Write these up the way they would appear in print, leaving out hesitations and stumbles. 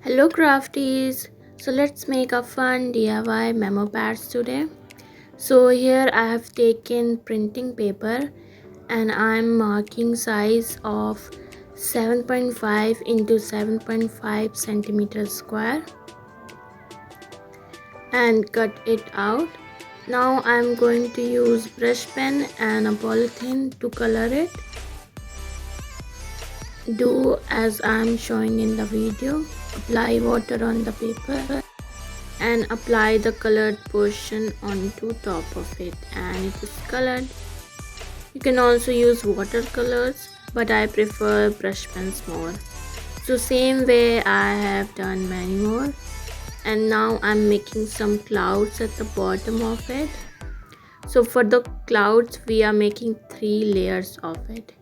Hello crafties! So let's make a fun DIY memo pads today. So here I have taken printing paper and I'm marking size of 7.5 into 7.5 centimeters square and cut it out. Now I'm going to use brush pen and a polythene to color it. Do as I'm showing in the video. Apply water on the paper and apply the colored portion onto top of it, and it is colored. You can also use watercolors, but I prefer brush pens more. So same way I have done many more, and now I'm making some clouds at the bottom of it. So for the clouds we are making 3 layers of it.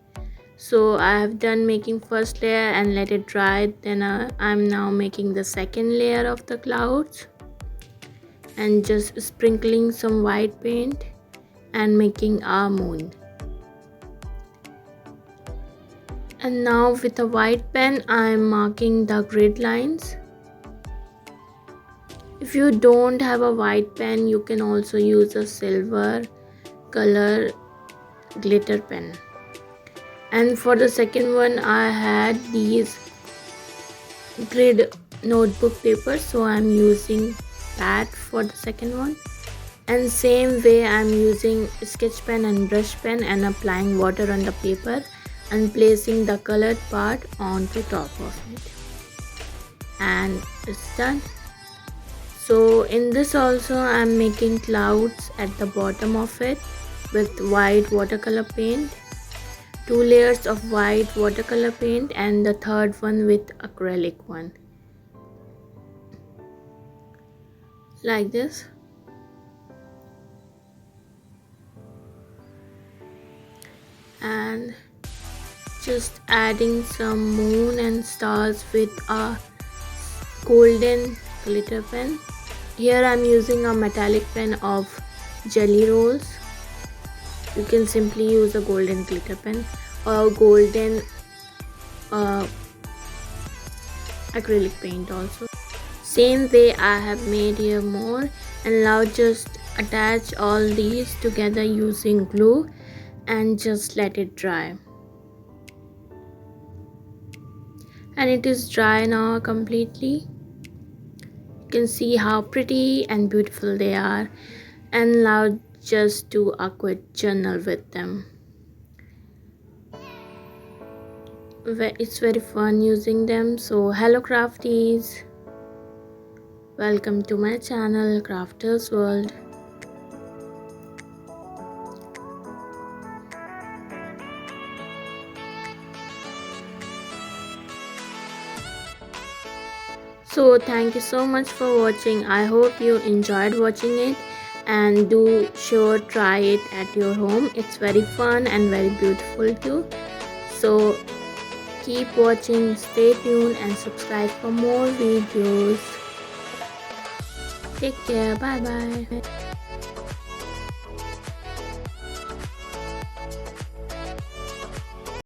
So I have done making first layer and let it dry. Then I'm now making the second layer of the clouds and just sprinkling some white paint and making a moon. And now with a white pen I'm marking the grid lines. If you don't have a white pen, you can also use a silver color glitter pen. And for the second one I had these grid notebook paper, so I'm using that for the second one. And same way I'm using sketch pen and brush pen and applying water on the paper and placing the colored part onto top of it, and it's done. So in this also I'm making clouds at the bottom of it with white watercolor paint, 2 layers of white watercolor paint and the third one with acrylic one, like this. And just adding some moon and stars with a golden glitter pen. Here I'm using a metallic pen of jelly rolls. You can simply use a golden glitter pen or golden acrylic paint also. Same way I have made here more, and now just attach all these together using glue and just let it dry. And it is dry now completely. You can see how pretty and beautiful they are, and now just do a quick journal with them. It's very fun using them. So hello crafties, welcome to my channel Crafters World. So thank you so much for watching. I hope you enjoyed watching it, and do sure try it at your home. It's very fun and very beautiful too. So keep watching, stay tuned and subscribe for more videos. Take care, bye bye.